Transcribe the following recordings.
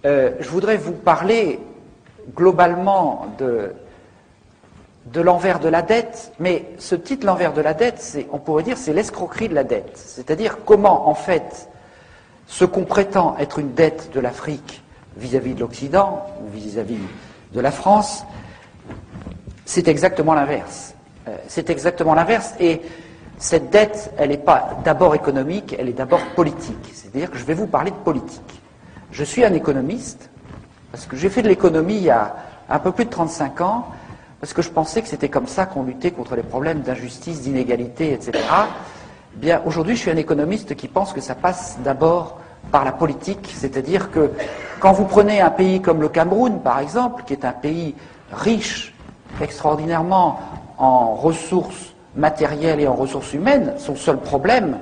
je voudrais vous parler globalement de l'envers de la dette, mais ce titre, l'envers de la dette, on pourrait dire c'est l'escroquerie de la dette. C'est-à-dire comment, en fait, ce qu'on prétend être une dette de l'Afrique vis-à-vis de l'Occident, ou vis-à-vis de la France, c'est exactement l'inverse. C'est exactement l'inverse, et cette dette, elle n'est pas d'abord économique, elle est d'abord politique. C'est-à-dire que je vais vous parler de politique. Je suis un économiste, parce que j'ai fait de l'économie il y a un peu plus de 35 ans, parce que je pensais que c'était comme ça qu'on luttait contre les problèmes d'injustice, d'inégalité, etc. Bien, aujourd'hui, je suis un économiste qui pense que ça passe d'abord par la politique, c'est-à-dire que quand vous prenez un pays comme le Cameroun, par exemple, qui est un pays riche, extraordinairement en ressources matérielles et en ressources humaines, son seul problème,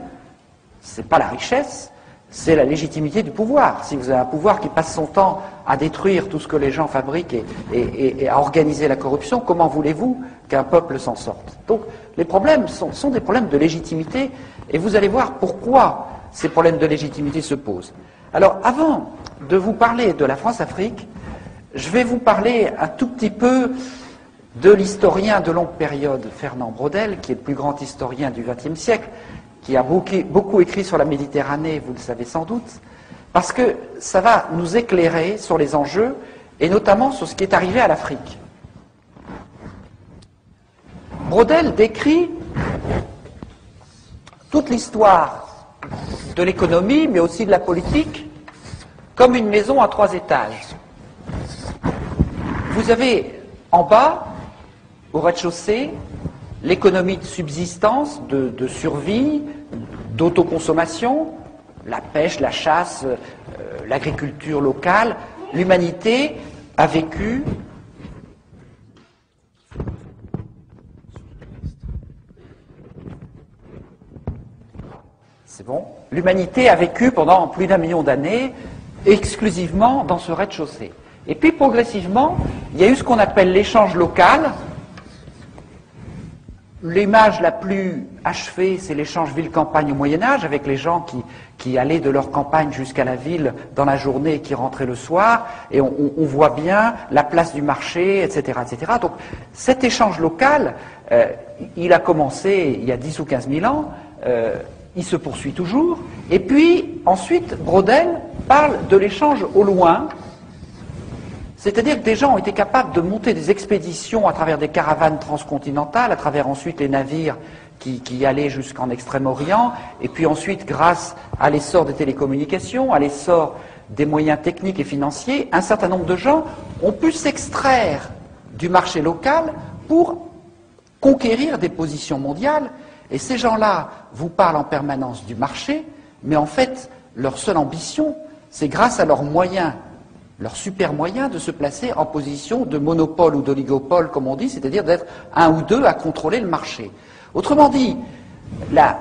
c'est pas la richesse, c'est la légitimité du pouvoir. Si vous avez un pouvoir qui passe son temps à détruire tout ce que les gens fabriquent et à organiser la corruption, comment voulez-vous qu'un peuple s'en sorte? Donc les problèmes sont des problèmes de légitimité, et vous allez voir pourquoi ces problèmes de légitimité se posent. Alors avant de vous parler de la France-Afrique, je vais vous parler un tout petit peu de l'historien de longue période, Fernand Braudel, qui est le plus grand historien du XXe siècle, qui a beaucoup écrit sur la Méditerranée, vous le savez sans doute, parce que ça va nous éclairer sur les enjeux, et notamment sur ce qui est arrivé à l'Afrique. Braudel décrit toute l'histoire de l'économie, mais aussi de la politique, comme une maison à 3 étages. Vous avez en bas, au rez-de-chaussée, l'économie de subsistance, de survie, d'autoconsommation, la pêche, la chasse, l'agriculture locale. L'humanité a vécu l'humanité a vécu pendant plus d'1 million d'années exclusivement dans ce rez-de-chaussée. Et puis progressivement, il y a eu ce qu'on appelle l'échange local. L'image la plus achevée, c'est l'échange ville-campagne au Moyen-Âge, avec les gens qui allaient de leur campagne jusqu'à la ville dans la journée et qui rentraient le soir, et on voit bien la place du marché, etc., etc. Donc cet échange local, il a commencé il y a 10 ou 15 000 ans, il se poursuit toujours, et puis ensuite Braudel parle de l'échange au loin. C'est-à-dire que des gens ont été capables de monter des expéditions à travers des caravanes transcontinentales, à travers ensuite les navires qui allaient jusqu'en Extrême-Orient, et puis ensuite, grâce à l'essor des télécommunications, à l'essor des moyens techniques et financiers, un certain nombre de gens ont pu s'extraire du marché local pour conquérir des positions mondiales, et ces gens-là vous parlent en permanence du marché, mais en fait, leur seule ambition, c'est grâce à leurs moyens, leur super moyen de se placer en position de monopole ou d'oligopole, comme on dit, c'est-à-dire d'être un ou deux à contrôler le marché. Autrement dit,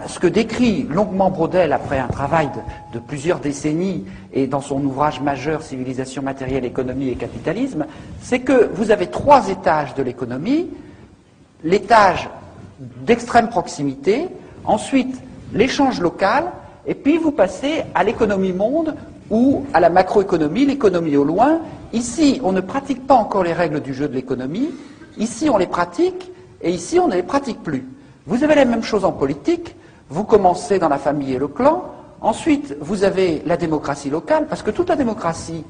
ce que décrit longuement Braudel après un travail de plusieurs décennies et dans son ouvrage majeur Civilisation matérielle, économie et capitalisme, c'est que vous avez 3 étages de l'économie, l'étage d'extrême proximité, ensuite l'échange local, et puis vous passez à l'économie monde, ou à la macroéconomie, l'économie au loin. Ici, on ne pratique pas encore les règles du jeu de l'économie. Ici, on les pratique, et ici, on ne les pratique plus. Vous avez la même chose en politique. Vous commencez dans la famille et le clan. Ensuite, vous avez la démocratie locale, parce que toute la démocratie,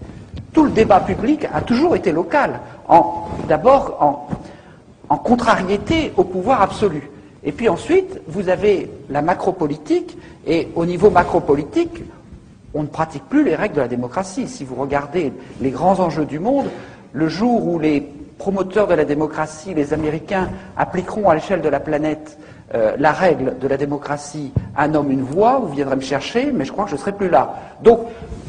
tout le débat public a toujours été local. D'abord, en contrariété au pouvoir absolu. Et puis ensuite, vous avez la macropolitique, et au niveau macropolitique, on ne pratique plus les règles de la démocratie. Si vous regardez les grands enjeux du monde, le jour où les promoteurs de la démocratie, les Américains, appliqueront à l'échelle de la planète la règle de la démocratie, un homme, une voix, vous viendrez me chercher, mais je crois que je ne serai plus là. Donc,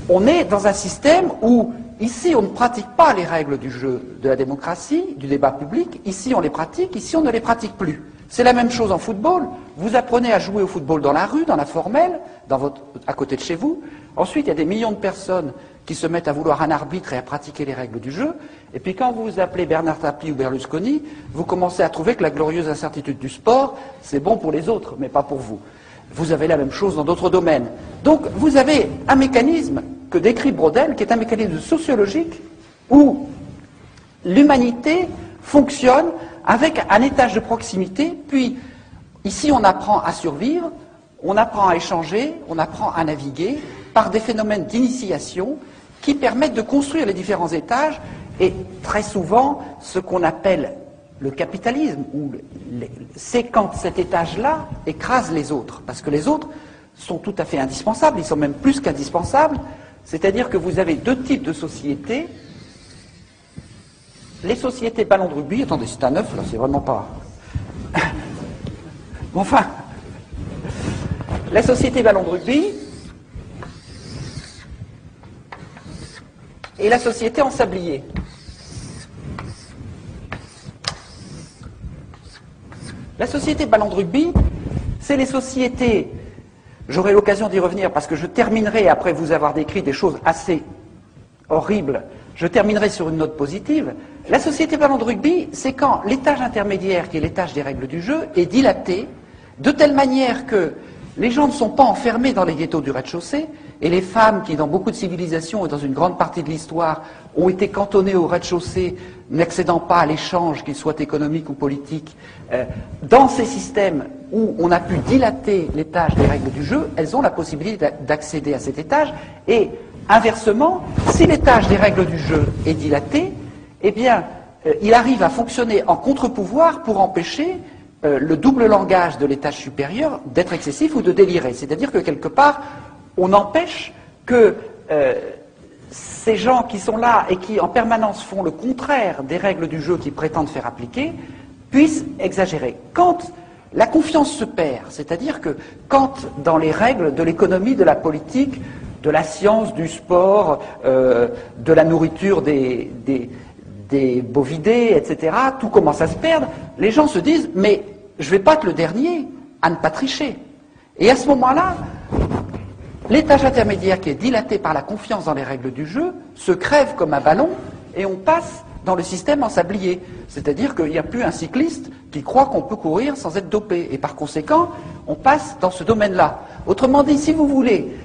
on est dans un système où, ici, on ne pratique pas les règles du jeu de la démocratie, du débat public, ici on les pratique, ici on ne les pratique plus. C'est la même chose en football. Vous apprenez à jouer au football dans la rue, dans la formelle, à côté de chez vous. Ensuite, il y a des millions de personnes qui se mettent à vouloir un arbitre et à pratiquer les règles du jeu. Et puis quand vous vous appelez Bernard Tapie ou Berlusconi, vous commencez à trouver que la glorieuse incertitude du sport, c'est bon pour les autres, mais pas pour vous. Vous avez la même chose dans d'autres domaines. Donc vous avez un mécanisme que décrit Braudel, qui est un mécanisme sociologique où l'humanité fonctionne avec un étage de proximité, puis ici on apprend à survivre, on apprend à échanger, on apprend à naviguer par des phénomènes d'initiation qui permettent de construire les différents étages, et très souvent ce qu'on appelle le capitalisme, c'est quand cet étage-là écrase les autres, parce que les autres sont tout à fait indispensables, ils sont même plus qu'indispensables, c'est-à-dire que vous avez deux types de sociétés. Les sociétés ballons de rugby, attendez, c'est un œuf là, c'est vraiment pas... Enfin, la société ballon de rugby et la société en sablier. La société ballon de rugby, c'est les sociétés, j'aurai l'occasion d'y revenir parce que je terminerai, après vous avoir décrit des choses assez horribles, je terminerai sur une note positive. La société ballon de rugby, c'est quand l'étage intermédiaire, qui est l'étage des règles du jeu, est dilaté de telle manière que les gens ne sont pas enfermés dans les ghettos du rez-de-chaussée, et les femmes qui, dans beaucoup de civilisations et dans une grande partie de l'histoire, ont été cantonnées au rez-de-chaussée, n'accédant pas à l'échange, qu'il soit économique ou politique, dans ces systèmes où on a pu dilater l'étage des règles du jeu, elles ont la possibilité d'accéder à cet étage, et inversement, si l'étage des règles du jeu est dilaté, eh bien, il arrive à fonctionner en contre-pouvoir pour empêcher le double langage de l'étage supérieur d'être excessif ou de délirer. C'est-à-dire que quelque part, on empêche que ces gens qui sont là et qui en permanence font le contraire des règles du jeu qu'ils prétendent faire appliquer, puissent exagérer. Quand la confiance se perd, c'est-à-dire que quand dans les règles de l'économie, de la politique, de la science, du sport, de la nourriture des bovidés, etc., tout commence à se perdre, les gens se disent « mais je ne vais pas être le dernier à ne pas tricher ». Et à ce moment-là, l'étage intermédiaire qui est dilaté par la confiance dans les règles du jeu se crève comme un ballon et on passe dans le système en sablier. C'est-à-dire qu'il n'y a plus un cycliste qui croit qu'on peut courir sans être dopé. Et par conséquent, on passe dans ce domaine-là. Autrement dit, si vous voulez,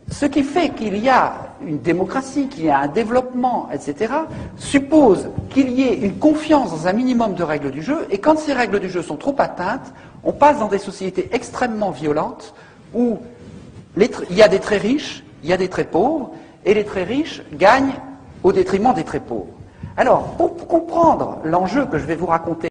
ce qui fait qu'il y a une démocratie, qu'il y a un développement, etc., suppose qu'il y ait une confiance dans un minimum de règles du jeu, et quand ces règles du jeu sont trop atteintes, on passe dans des sociétés extrêmement violentes où il y a des très riches, il y a des très pauvres, et les très riches gagnent au détriment des très pauvres. Alors, pour comprendre l'enjeu que je vais vous raconter,